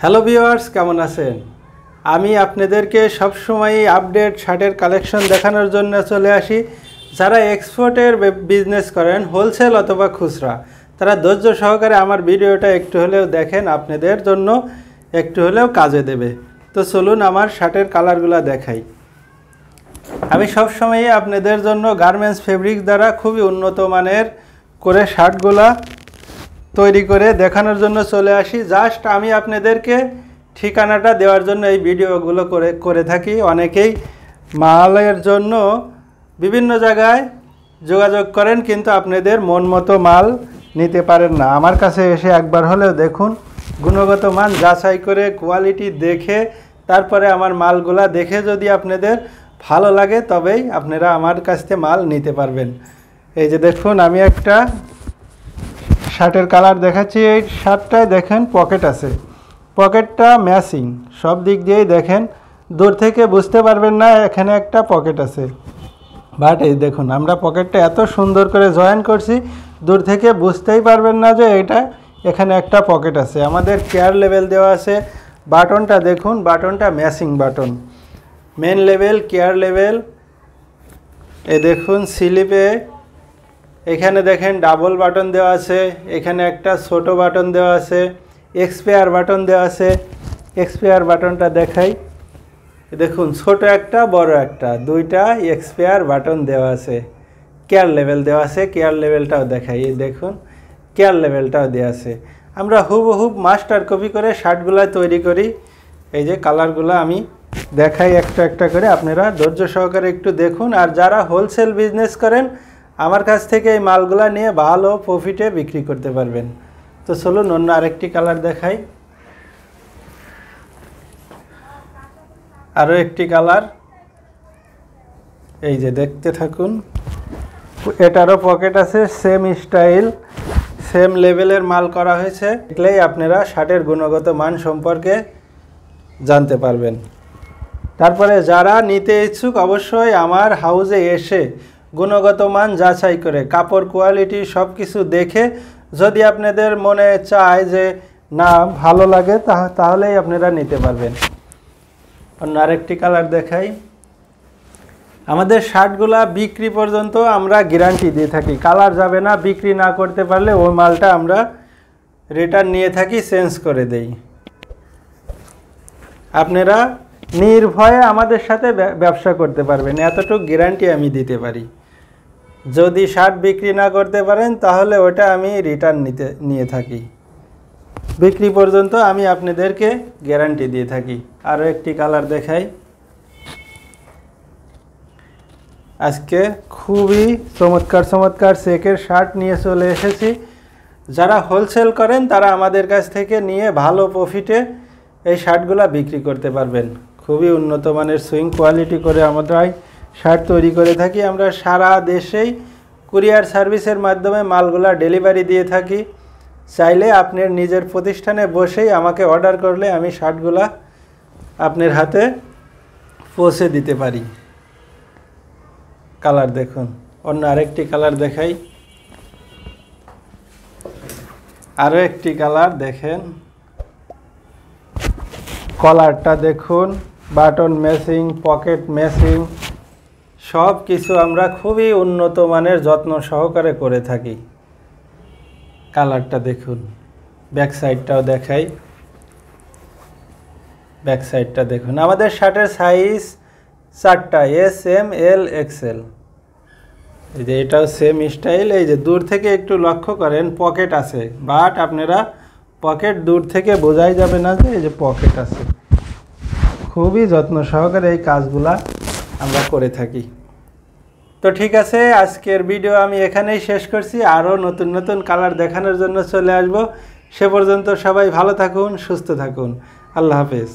Hello viewers, কেমন আছেন? আমি আপনাদেরকে সবসময় আপডেট শার্টের কালেকশন দেখানোর জন্য চলে আসি। যারা এক্সপোর্টের বিজনেস করেন, হোলসেল অথবা খুচরা, তারা ধৈর্য সহকারে আমার ভিডিওটা একটু হলেও দেখেন, আপনাদের জন্য একটু হলেও কাজে দেবে। তো চলুন আমার শার্টের কালারগুলো দেখাই। আমি সবসময়ই আপনাদের জন্য গার্মেন্টস ফেব্রিক দ্বারা খুবই উন্নত মানের করে শার্টগুলা তৈরি করে দেখানোর জন্য চলে আসি। জাস্ট আমি আপনাদেরকে ঠিকানাটা দেওয়ার জন্য এই ভিডিওগুলো করে থাকি। অনেকেই মালের জন্য বিভিন্ন জায়গায় যোগাযোগ করেন, কিন্তু আপনাদের মন মতো মাল নিতে পারেন না। আমার কাছে এসে একবার হলেও দেখুন, গুণগত মান যাচাই করে কোয়ালিটি দেখে তারপরে আমার মালগুলা দেখে যদি আপনাদের ভালো লাগে তবেই আপনারা আমার কাছ থেকে মাল নিতে পারবেন। এই যে দেখুন, আমি একটা শার্টের কালার দেখাচ্ছি। এই শার্টটায় দেখেন পকেট আছে, পকেটটা ম্যাচিং, সব দিক দিয়েই দেখেন, দূর থেকে বুঝতে পারবেন না এখানে একটা পকেট আছে। বাট এই দেখুন, আমরা পকেটটা এত সুন্দর করে জয়েন করছি, দূর থেকে বুঝতেই পারবেন না যে এটা এখানে একটা পকেট আছে। আমাদের কেয়ার লেভেল দেওয়া আছে। বাটনটা দেখুন, বাটনটা matching button, main level, care level. এই দেখুন স্লিপে এখানে দেখেন ডাবল বাটন দেওয়া আছে, এখানে একটা ছোট বাটন দেওয়া আছে, এক্সপায়ার বাটন দেওয়া আছে। এক্সপায়ার বাটনটা দেখাই, দেখুন ছোট একটা বড় একটা, দুইটা এক্সপায়ার বাটন দেওয়া আছে। কেয়ার লেভেল দেওয়া আছে, কেয়ার লেভেলটাও দেখাই। এই দেখুন কেয়ার লেভেলটাও দেওয়া আছে। আমরা হুবহুব মাস্টার কপি করে শার্টগুলো তৈরি করি। এই যে কালারগুলো আমি দেখাই একটা একটা করে, আপনারা ধৈর্য সহকারে একটু দেখুন। আর যারা হোলসেল বিজনেস করেন, আমার কাছ থেকে এই মালগুলা নিয়ে ভালো প্রফিটে বিক্রি করতে পারবেন। তো চলুন অন্য আরেকটি কালার দেখাই। আরও একটি কালার, এই যে দেখতে থাকুন। এটারও পকেট আছে, সেম স্টাইল, সেম লেভেলের মাল করা হয়েছে। দেখলেই আপনারা শার্টের গুণগত মান সম্পর্কে জানতে পারবেন। তারপরে যারা নিতে ইচ্ছুক, অবশ্যই আমার হাউজে এসে গুণগত মান যাচাই করে কাপড় কোয়ালিটি সব কিছু দেখে, যদি আপনাদের মনে চায় যে না ভালো লাগে, তাহলেই আপনারা নিতে পারবেন। অন্য আরেকটি কালার দেখাই। আমাদের শার্টগুলা বিক্রি পর্যন্ত আমরা গ্যারান্টি দিয়ে থাকি, কালার যাবে না। বিক্রি না করতে পারলে ওই মালটা আমরা রিটার্ন নিয়ে থাকি, চেঞ্জ করে দেই। আপনারা নির্ভয়ে আমাদের সাথে ব্যবসা করতে পারবেন, এতটুকু গ্যারান্টি আমি দিতে পারি। যদি শার্ট বিক্রি না করতে পারেন তাহলে ওটা আমি রিটার্ন নিয়ে থাকি। বিক্রি পর্যন্ত আমি আপনাদেরকে গ্যারান্টি দিয়ে থাকি। আরও একটি কালার দেখাই। আজকে খুবই চমৎকার চমৎকার চেকের শার্ট নিয়ে চলে এসেছি। যারা হোলসেল করেন তারা আমাদের কাছ থেকে নিয়ে ভালো প্রফিটে এই শার্টগুলো বিক্রি করতে পারবেন। খুবই উন্নত মানের সুইং কোয়ালিটি করে আমরা শার্ট তৈরি করে থাকি। আমরা সারা দেশেই কুরিয়ার সার্ভিসের মাধ্যমে মালগুলা ডেলিভারি দিয়ে থাকি। চাইলে আপনার নিজের প্রতিষ্ঠানে বসেই আমাকে অর্ডার করলে আমি শার্টগুলা আপনার হাতে পৌঁছে দিতে পারি। কালার দেখুন, অন্য আরেকটি কালার দেখাই। আরও একটি কালার দেখেন, কলারটা দেখুন, বাটন ম্যাচিং, পকেট ম্যাচিং, সব কিছু আমরা খুবই উন্নত মানের যত্ন সহকারে করে থাকি। কালারটা দেখুন, ব্যাক সাইডটাও দেখাই। ব্যাক সাইডটা দেখুন। আমাদের শার্টের সাইজ 4টা, এস, এম, এল, এক্সেল। এই যে এটাও সেম স্টাইল। এই যে দূর থেকে একটু লক্ষ্য করেন, পকেট আছে, বাট আপনারা পকেট দূর থেকে বোঝাই যাবে না যে এই যে পকেট আছে। খুবই যত্ন সহকারে এই কাজগুলা আমরা করে থাকি। তো ঠিক আছে, আজকের ভিডিও আমি এখানেই শেষ করছি। আরও নতুন নতুন কালার দেখানোর জন্য চলে আসব। সে পর্যন্ত সবাই ভালো থাকুন, সুস্থ থাকুন। আল্লাহ হাফেজ।